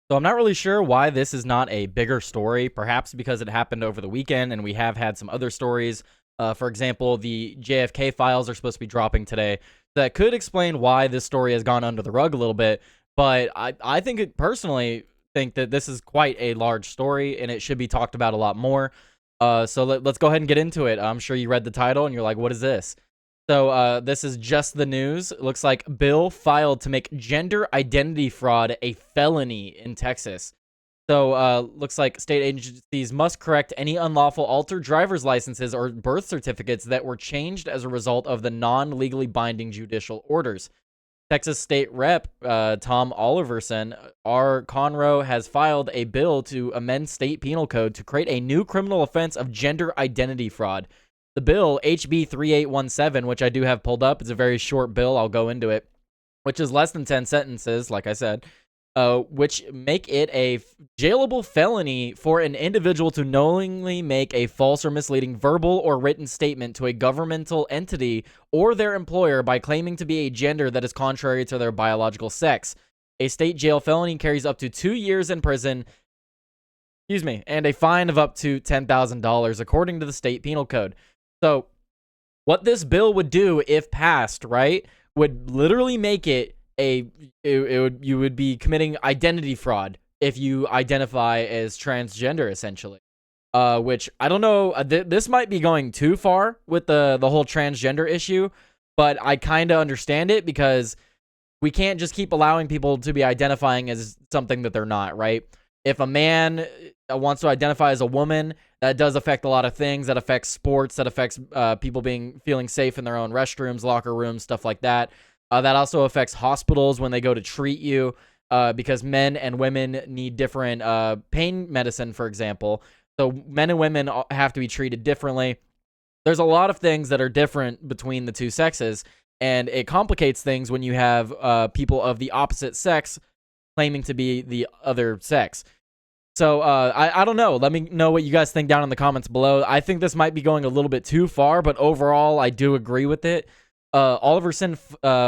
So I'm not really sure why this is not a bigger story, perhaps because it happened over the weekend and we have had some other stories. For example, the JFK files are supposed to be dropping today. That could explain why this story has gone under the rug a little bit, but I think personally think that this is quite a large story and it should be talked about a lot more. So let's go ahead and get into it. I'm sure you read the title and you're like, what is this? So this is just the news. It looks like bill filed to make gender identity fraud a felony in Texas. So looks like state agencies must correct any unlawful altered driver's licenses or birth certificates that were changed as a result of the non-legally binding judicial orders. Texas State Rep Tom Oliverson R. Conroe has filed a bill to amend state penal code to create a new criminal offense of gender identity fraud. The bill, HB 3817, which I do have pulled up, it's a very short bill. I'll go into it, which is less than 10 sentences, like I said, which make it a jailable felony for an individual to knowingly make a false or misleading verbal or written statement to a governmental entity or their employer by claiming to be a gender that is contrary to their biological sex. A state jail felony carries up to 2 years in prison, and a fine of up to $10,000 according to the state penal code. So what this bill would do if passed, right, would literally make it you would be committing identity fraud if you identify as transgender, essentially. Which I don't know, this might be going too far with the whole transgender issue, but I kind of understand it because we can't just keep allowing people to be identifying as something that they're not, right? If a man wants to identify as a woman, that does affect a lot of things. That affects sports. That affects people feeling safe in their own restrooms, locker rooms, stuff like that. That also affects hospitals when they go to treat you because men and women need different pain medicine, for example. So men and women have to be treated differently. There's a lot of things that are different between the two sexes, and it complicates things when you have people of the opposite sex claiming to be the other sex. So I don't know. Let me know what you guys think down in the comments below. I think this might be going a little bit too far, but overall, I do agree with it. Oliverson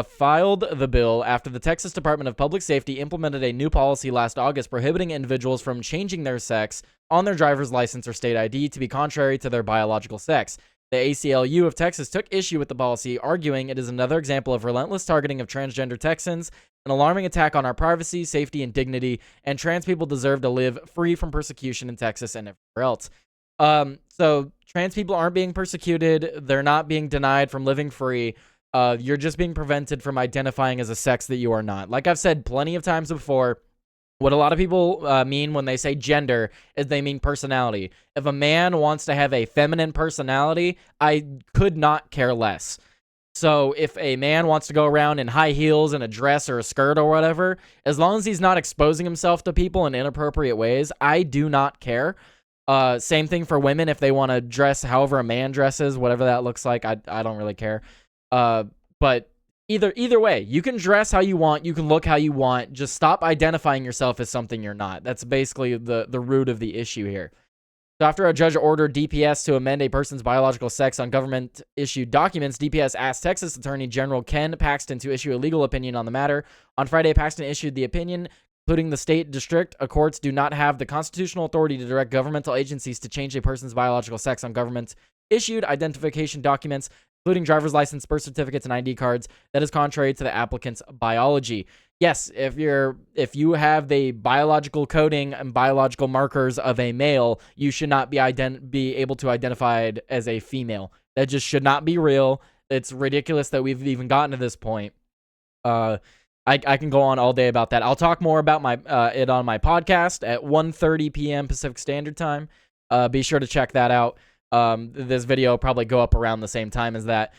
filed the bill after the Texas Department of Public Safety implemented a new policy last August prohibiting individuals from changing their sex on their driver's license or state ID to be contrary to their biological sex. The ACLU of Texas took issue with the policy, arguing it is another example of relentless targeting of transgender Texans, an alarming attack on our privacy, safety, and dignity, and trans people deserve to live free from persecution in Texas and everywhere else. So trans people aren't being persecuted. They're not being denied from living free. You're just being prevented from identifying as a sex that you are not. Like I've said plenty of times before, what a lot of people mean when they say gender is they mean personality. If a man wants to have a feminine personality, I could not care less. So if a man wants to go around in high heels and a dress or a skirt or whatever, as long as he's not exposing himself to people in inappropriate ways, I do not care. Same thing for women. If they want to dress however a man dresses, whatever that looks like, I don't really care. But either way, you can dress how you want, you can look how you want, just stop identifying yourself as something you're not. That's basically the root of the issue here. So after a judge ordered DPS to amend a person's biological sex on government-issued documents, DPS asked Texas Attorney General Ken Paxton to issue a legal opinion on the matter. On Friday, Paxton issued the opinion, including the state district courts do not have the constitutional authority to direct governmental agencies to change a person's biological sex on government-issued identification documents, including driver's license, birth certificates, and ID cards. That is contrary to the applicant's biology. Yes, if you have the biological coding and biological markers of a male, you should not be able to identify as a female. That just should not be real. It's ridiculous that we've even gotten to this point. I can go on all day about that. I'll talk more about it on my podcast at 1:30 p.m. Pacific Standard Time. Be sure to check that out. This video will probably go up around the same time as that.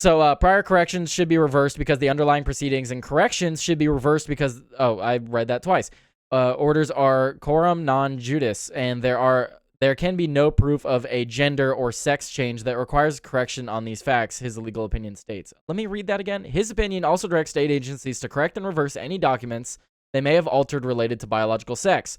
So prior corrections should be reversed because the underlying proceedings, and corrections should be reversed because, I read that twice. Orders are coram non judice, and there can be no proof of a gender or sex change that requires correction on these facts, his legal opinion states. Let me read that again. His opinion also directs state agencies to correct and reverse any documents they may have altered related to biological sex.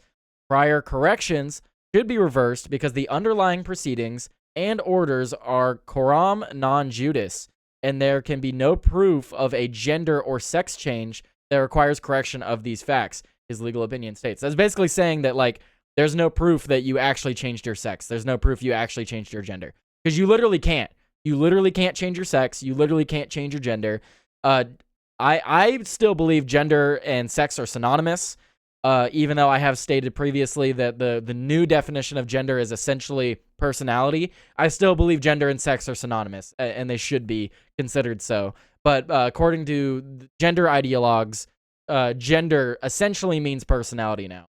Prior corrections should be reversed because the underlying proceedings and orders are coram non judice, and there can be no proof of a gender or sex change that requires correction of these facts. his legal opinion states. That's basically saying that, like, there's no proof that you actually changed your sex. There's no proof you actually changed your gender. Because you literally can't. You literally can't change your sex. You literally can't change your gender. I still believe gender and sex are synonymous, even though I have stated previously that the new definition of gender is essentially personality. I still believe gender and sex are synonymous, and they should be considered so. But according to gender ideologues, gender essentially means personality now.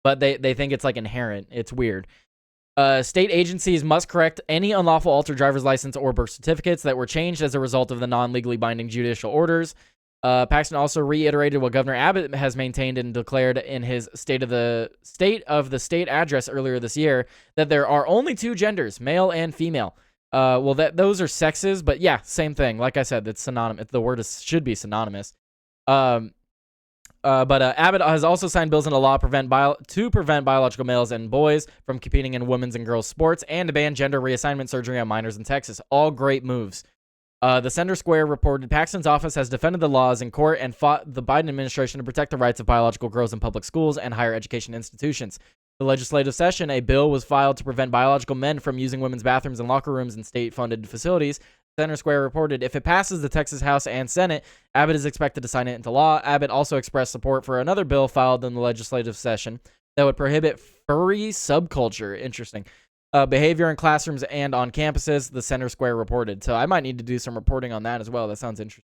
But they think it's like inherent. It's weird. State agencies must correct any unlawful altered driver's license or birth certificates that were changed as a result of the non-legally binding judicial orders. Paxton also reiterated what Governor Abbott has maintained and declared in his State of the State address earlier this year, that there are only two genders, male and female. Well, those are sexes, but yeah, same thing. Like I said, it's synonymous. The word should be synonymous. But Abbott has also signed bills into law to prevent biological males and boys from competing in women's and girls' sports, and to ban gender reassignment surgery on minors in Texas. All great moves. The Center Square reported Paxton's office has defended the laws in court and fought the Biden administration to protect the rights of biological girls in public schools and higher education institutions. The legislative session, a bill was filed to prevent biological men from using women's bathrooms and locker rooms in state-funded facilities. Center Square reported if it passes the Texas House and Senate, Abbott is expected to sign it into law. Abbott also expressed support for another bill filed in the legislative session that would prohibit furry subculture. Interesting. Behavior in classrooms and on campuses, the Center Square reported. So I might need to do some reporting on that as well. That sounds interesting.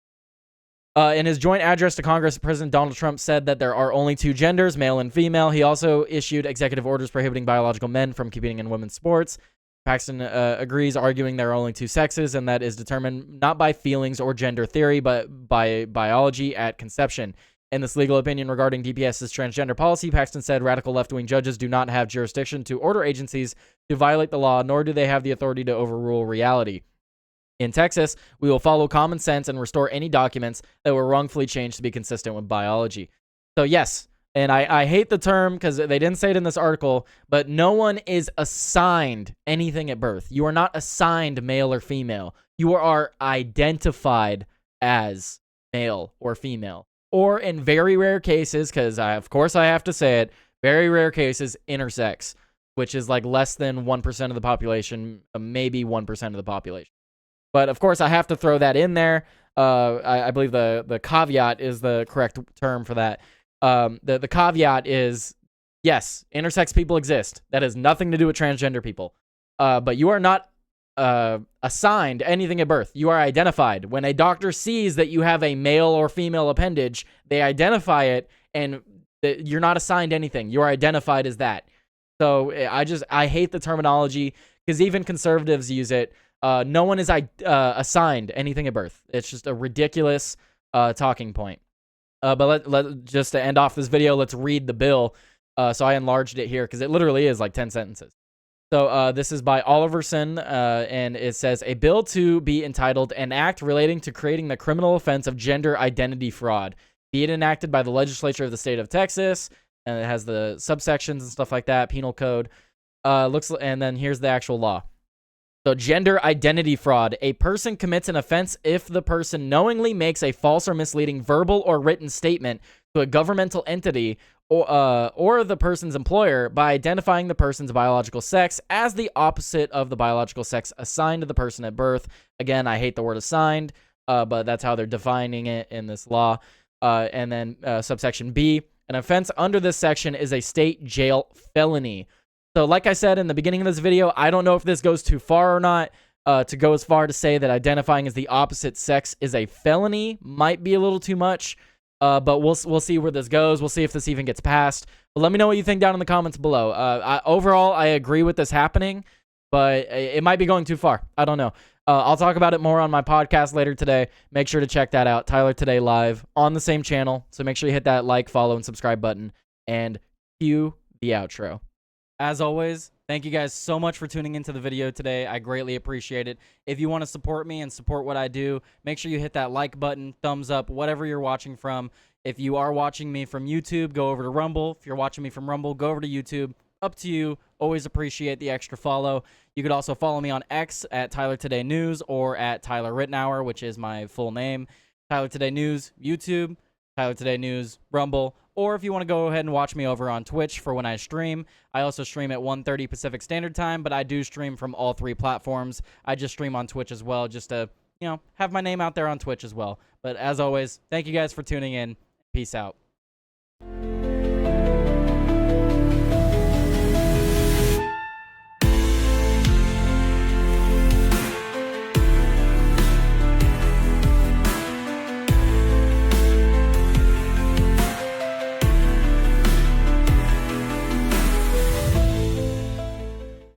In his joint address to Congress, President Donald Trump said that there are only two genders, male and female. He also issued executive orders prohibiting biological men from competing in women's sports. Paxton agrees, arguing there are only two sexes, and that is determined not by feelings or gender theory, but by biology at conception. In this legal opinion regarding DPS's transgender policy, Paxton said radical left-wing judges do not have jurisdiction to order agencies to violate the law, nor do they have the authority to overrule reality. In Texas, we will follow common sense and restore any documents that were wrongfully changed to be consistent with biology. So yes, and I hate the term because they didn't say it in this article, but no one is assigned anything at birth. You are not assigned male or female. You are identified as male or female. Or in very rare cases, because of course I have to say it, very rare cases, intersex, which is like less than 1% of the population, maybe 1% of the population. But of course I have to throw that in there. I believe the caveat is the correct term for that. The caveat is, yes, intersex people exist. That has nothing to do with transgender people. But you are not assigned anything at birth. You are identified. When a doctor sees that you have a male or female appendage, they identify it, and you're not assigned anything. You are identified as that. So I hate the terminology because even conservatives use it. No one is assigned anything at birth. It's just a ridiculous talking point. But let just to end off this video, let's read the bill. So I enlarged it here because it literally is like 10 sentences. So this is by Oliverson, and it says, a bill to be entitled An Act Relating to Creating the Criminal Offense of Gender Identity Fraud, be it enacted by the legislature of the state of Texas, and it has the subsections and stuff like that, penal code. And then here's the actual law. So gender identity fraud. A person commits an offense if the person knowingly makes a false or misleading verbal or written statement to a governmental entity or the person's employer by identifying the person's biological sex as the opposite of the biological sex assigned to the person at birth. Again, I hate the word assigned, but that's how they're defining it in this law. And then subsection B, an offense under this section is a state jail felony. So like I said in the beginning of this video, I don't know if this goes too far or not. To go as far to say that identifying as the opposite sex is a felony might be a little too much. But we'll see where this goes. We'll see if this even gets passed. But let me know what you think down in the comments below. Overall, I agree with this happening, but it might be going too far. I don't know. I'll talk about it more on my podcast later today. Make sure to check that out. Tyler Today Live on the same channel. So make sure you hit that like, follow, and subscribe button. And cue the outro. As always, thank you guys so much for tuning into the video today. I greatly appreciate it. If you want to support me and support what I do, make sure you hit that like button, thumbs up, whatever you're watching from. If you are watching me from YouTube, go over to Rumble. If you're watching me from Rumble, go over to YouTube. Up to you. Always appreciate the extra follow. You could also follow me on X at Tyler Today News or at Tyler Rittenhour, which is my full name. Tyler Today News, YouTube. Tyler Today News, Rumble, or if you want to go ahead and watch me over on Twitch for when I stream. I also stream at 1:30 Pacific Standard Time, but I do stream from all 3 platforms. I just stream on Twitch as well, just to, have my name out there on Twitch as well. But as always, thank you guys for tuning in. Peace out.